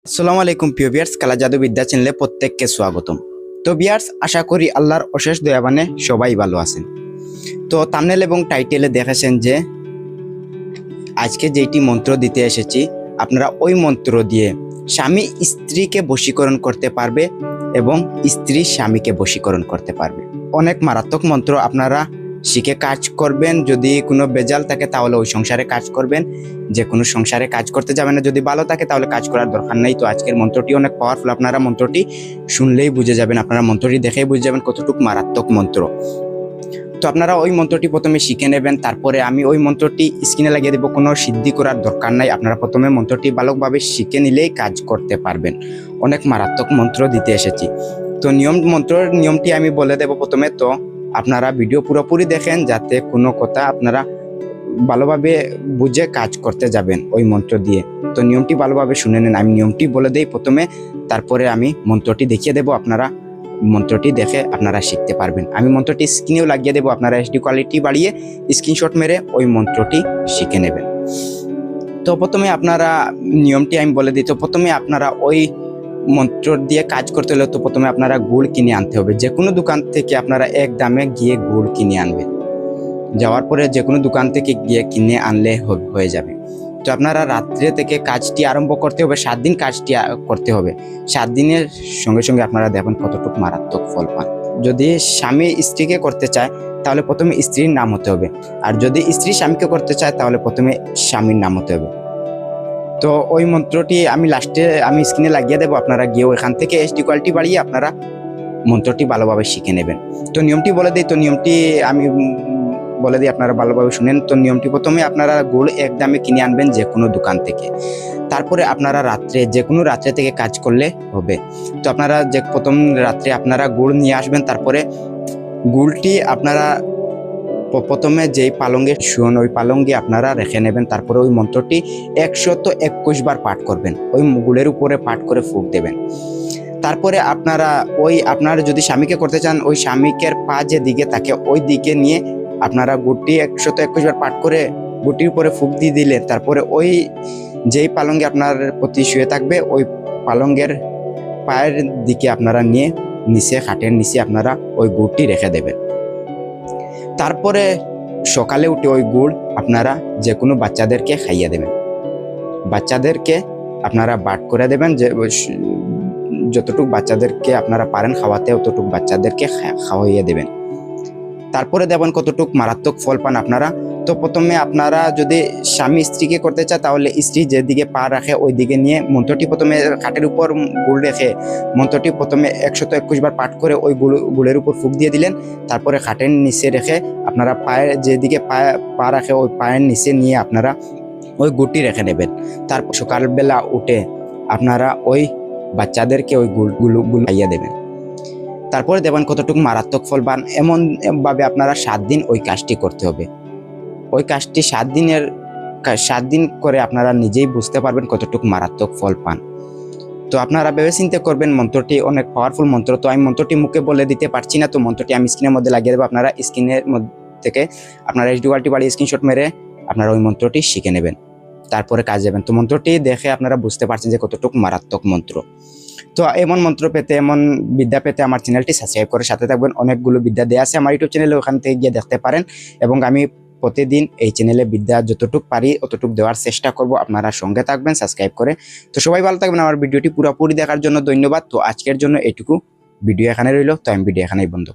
আসসালামু আলাইকুম প্রিয় ভিউয়ার্স, কালা জাদু বিদ্যা চ্যানেলে প্রত্যেককে স্বাগতম। তো ভিউয়ার্স, আশা করি আল্লাহর অশেষ দয়াবানে সবাই ভালো আছেন। তো থাম্বনেল এবং টাইটেলে দেখেছেন যে আজকে যেটি মন্ত্র দিতে এসেছি, আপনারা ওই মন্ত্র দিয়ে স্বামী স্ত্রীকে বশীকরণ করতে পারবে এবং স্ত্রী স্বামীকে বশীকরণ করতে পারবে। অনেক মারাত্মক মন্ত্র আপনারা শিখে কাজ করবেন। যদি কোনো বেজাল থাকে তাহলে ওই সংসারে কাজ করবেন, যে কোনো সংসারে কাজ করতে যাবেন না। যদি ভালো থাকে তাহলে কাজ করার দরকার নেই। তো আজকের মন্ত্রটি অনেক পাওয়ারফুল, আপনারা মন্ত্রটি শুনলেই বুঝে যাবেন, আপনারা মন্ত্রটি দেখেই বুঝে যাবেন কতটুকু মারাত্মক মন্ত্র। তো আপনারা ওই মন্ত্রটি প্রথমে শিখে নেবেন, তারপরে আমি ওই মন্ত্রটি স্ক্রিনে লাগিয়ে দেবো। কোনো সিদ্ধি করার দরকার নাই, আপনারা প্রথমে মন্ত্রটি ভালোভাবে শিখে নিলেই কাজ করতে পারবেন। অনেক মারাত্মক মন্ত্র দিতে এসেছি। তো মন্ত্রের নিয়মটি আমি বলে দেব প্রথমে। তো আপনারা ভিডিও পুরোপুরি দেখেন, যাতে কোনো কথা আপনারা ভালোভাবে বুঝে কাজ করতে যাবেন ওই মন্ত্র দিয়ে। তো নিয়মটি ভালোভাবে শুনে নেন, আমি নিয়মটি বলে দেই প্রথমে, তারপরে আমি মন্ত্রটি দেখিয়ে দেব। আপনারা মন্ত্রটি দেখে আপনারা শিখতে পারবেন। আমি মন্ত্রটি স্ক্রিনেও লাগিয়ে দেবো, আপনারা এইচডি কোয়ালিটি বাড়িয়ে স্ক্রিনশট মেরে ওই মন্ত্রটি শিখে নেবেন। তো প্রথমে আপনারা নিয়মটি আমি বলে দিই। তো প্রথমে আপনারা ওই মন্ত্র দিয়ে কাজ করতে হলে তো প্রথমে আপনারা গুড় কিনে আনতে হবে। যে কোনো দোকান থেকে আপনারা এক দামে গিয়ে গুড় কিনে আনবেন। যাওয়ার পরে যে কোনো দোকান থেকে গিয়ে কিনে আনলে হয়ে যাবে। তো আপনারা রাত্রে থেকে কাজটি আরম্ভ করতে হবে, 7 দিন কাজটি করতে হবে। 7 দিনের সঙ্গে সঙ্গে আপনারা দেখবেন কতটুকু মারাত্মক ফল পান। যদি স্বামী স্ত্রীকে করতে চায় তাহলে প্রথমে স্ত্রীর নাম হতে হবে, আর যদি স্ত্রী স্বামীকে করতে চায় তাহলে প্রথমে স্বামীর নাম হতে হবে। তো ওই মন্ত্রটি আমি লাস্টে স্ক্রিনে লাগিয়ে দেবো, আপনারা গিয়েও এখান থেকে এইচডি কোয়ালিটি বাড়িয়ে আপনারা মন্ত্রটি ভালোভাবে শিখে নেবেন। তো নিয়মটি বলে দিই। তো নিয়মটি আমি বলে দিই, আপনারা ভালোভাবে শুনেন। তো নিয়মটি প্রথমে আপনারা গুড় এক দামে কিনে আনবেন যে কোনো দোকান থেকে। তারপরে আপনারা যে কোনো রাত্রে থেকে কাজ করলে হবে। তো আপনারা প্রথম রাত্রে আপনারা গুড় নিয়ে আসবেন। তারপরে গুড়টি আপনারা প্রথমে যেই পালঙ্গে শুন ওই পালঙ্গে আপনারা রেখে নেবেন। তারপরে ওই মন্ত্রটি 121 বার পাঠ করবেন, ওই গুড়ের উপরে পাঠ করে ফুঁক দেবেন। তারপরে আপনারা যদি স্বামীকে করতে চান, ওই স্বামীকের পা যে দিকে থাকে ওই দিকে নিয়ে আপনারা গুড়টি 121 বার পাঠ করে গুটির উপরে ফুঁক দিয়ে দিলেন। তারপরে ওই যেই পালঙ্গে আপনার প্রতি শুয়ে থাকবে ওই পালঙ্গের পায়ের দিকে আপনারা নিয়ে নিচে, খাটের নিচে আপনারা ওই গুড়টি রেখে দেবেন। তারপরে সকালে উঠে ওই গুড় আপনারা যে কোনো বাচ্চাদেরকে খাইয়ে দেবেন। বাচ্চাদেরকে আপনারা বাট করে দেবেন, যে যতটুকু বাচ্চাদেরকে আপনারা পারেন খাওয়াতে অতটুকু বাচ্চাদেরকে খাওয়াইয়ে দেবেন। তারপরে দেখবেন কতটুকু মারাত্মক ফল পান আপনারা। তো প্রথমে আপনারা যদি স্বামী স্ত্রীকে করতে চায় তাহলে স্ত্রী যেদিকে পা রাখে ওই দিকে নিয়ে মন্ত্রটি প্রথমে খাটের উপর গুড় রেখে মন্ত্রটি প্রথমে 121 বার পাঠ করে ওই গুড়ের উপর ফুঁক দিয়ে দিলেন। তারপরে খাটের নিচে রেখে আপনারা পায়ের যেদিকে পা রাখে ওই পায়ের নিচে নিয়ে আপনারা ওই গুড়টি রেখে নেবেন। তারপর সকালবেলা উঠে আপনারা ওই বাচ্চাদেরকে ওই গুড়গুলো খাইয়ে দেবেন। তারপরে দেখবেন কতটুকু মারাত্মক ফল পান। এমনভাবে আপনারা 7 দিন ওই কাজটি করতে হবে। ওই কাজটি 7 দিন করে আপনারা নিজেই বুঝতে পারবেন কতটুকু মারাত্মক ফল পান। তো আপনারা ভেবে চিন্তে করবেন, মন্ত্রটি অনেক পাওয়ারফুল মন্ত্র। তো আমি মন্ত্রটি মুখে বলে দিতে পারছি না, তো মন্ত্রটি আমি স্ক্রিনের মধ্যে লাগিয়ে দেবো। আপনারা স্ক্রিনের মধ্যে থেকে আপনারা এইচডি কোয়ালিটি বাড়িয়ে স্ক্রিনশট মেরে আপনারা ওই মন্ত্রটি শিখে নেবেন, তারপরে কাজ যাবেন। তো মন্ত্রটি দেখে আপনারা বুঝতে পারছেন যে কতটুকু মারাত্মক মন্ত্র। তো এমন মন্ত্র পেতে, এমন বিদ্যা পেতে আমার চ্যানেলটি সাবস্ক্রাইব করে সাথে থাকবেন। অনেকগুলো বিদ্যা দেওয়া আছে আমার ইউটিউব চ্যানেলে, ওখান থেকে গিয়ে দেখতে পারেন। এবং আমি প্রতিদিন এই চ্যানেলে বিদ্যা যতটুকু পারি অতটুকু দেওয়ার চেষ্টা করব। আপনারা সঙ্গে থাকবেন সাবস্ক্রাইব করে। তো সবাই ভালো থাকবেন। আমার ভিডিওটি পুরোপুরি দেখার জন্য ধন্যবাদ। তো আজকের জন্য এইটুকু, ভিডিও এখানে রইল। তো আমি ভিডিও এখানেই বন্ধ।